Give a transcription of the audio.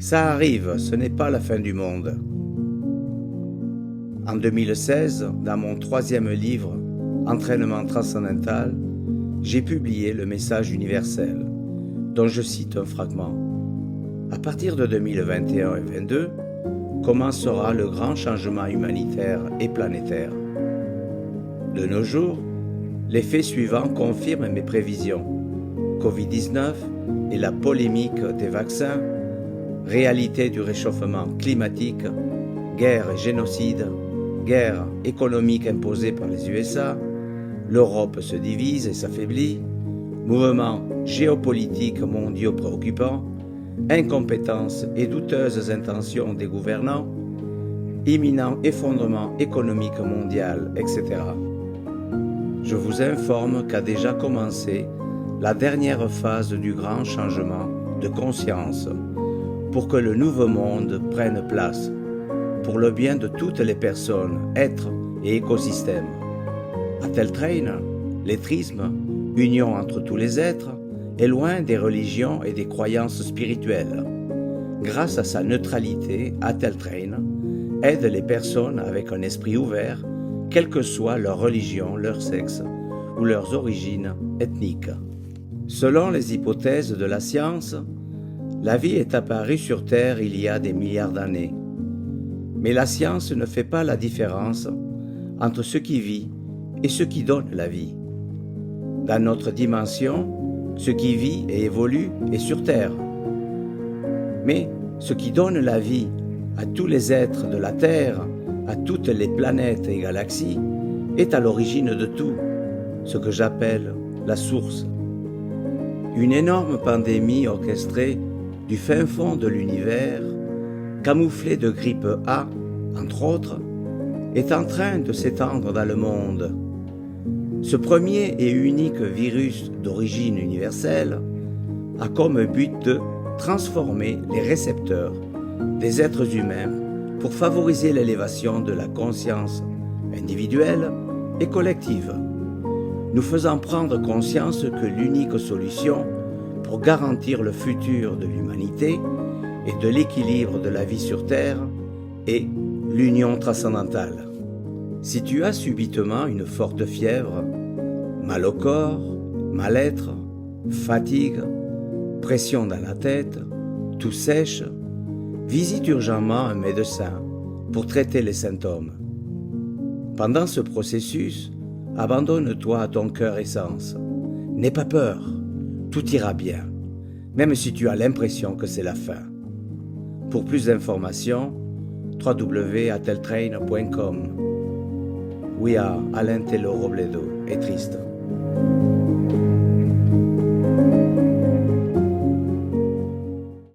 Ça arrive, ce n'est pas la fin du monde. En 2016, dans mon 3e livre, Entraînement transcendantal, j'ai publié le message universel, dont je cite un fragment. À partir de 2021 et 2022, commencera le grand changement humanitaire et planétaire. De nos jours, les faits suivants confirment mes prévisions. Covid-19 et la polémique des vaccins, réalité du réchauffement climatique, guerre et génocide, guerre économique imposée par les USA, l'Europe se divise et s'affaiblit, mouvements géopolitiques mondiaux préoccupants, incompétence et douteuses intentions des gouvernants, imminent effondrement économique mondial, etc. Je vous informe qu'a déjà commencé la dernière phase du grand changement de conscience pour que le nouveau monde prenne place, pour le bien de toutes les personnes, êtres et écosystèmes. Atteltrain, lettrisme, union entre tous les êtres, est loin des religions et des croyances spirituelles. Grâce à sa neutralité, Atteltrain aide les personnes avec un esprit ouvert, quelle que soit leur religion, leur sexe ou leurs origines ethniques. Selon les hypothèses de la science, la vie est apparue sur Terre il y a des milliards d'années. Mais la science ne fait pas la différence entre ce qui vit et ce qui donne la vie. Dans notre dimension, ce qui vit et évolue est sur Terre. Mais ce qui donne la vie à tous les êtres de la Terre, à toutes les planètes et galaxies, est à l'origine de tout, ce que j'appelle la source. Une énorme pandémie orchestrée du fin fond de l'univers, camouflée de grippe A, entre autres, est en train de s'étendre dans le monde. Ce premier et unique virus d'origine universelle a comme but de transformer les récepteurs des êtres humains pour favoriser l'élévation de la conscience individuelle et collective, nous faisant prendre conscience que l'unique solution pour garantir le futur de l'humanité et de l'équilibre de la vie sur Terre est l'union transcendantale. Si tu as subitement une forte fièvre, mal au corps, mal-être, fatigue, pression dans la tête, toux sèche, visite urgemment un médecin pour traiter les symptômes. Pendant ce processus, abandonne-toi à ton cœur essence. N'aie pas peur, tout ira bien, même si tu as l'impression que c'est la fin. Pour plus d'informations, www.atteltrain.com. We are Alain Taylor Robledo et Triste.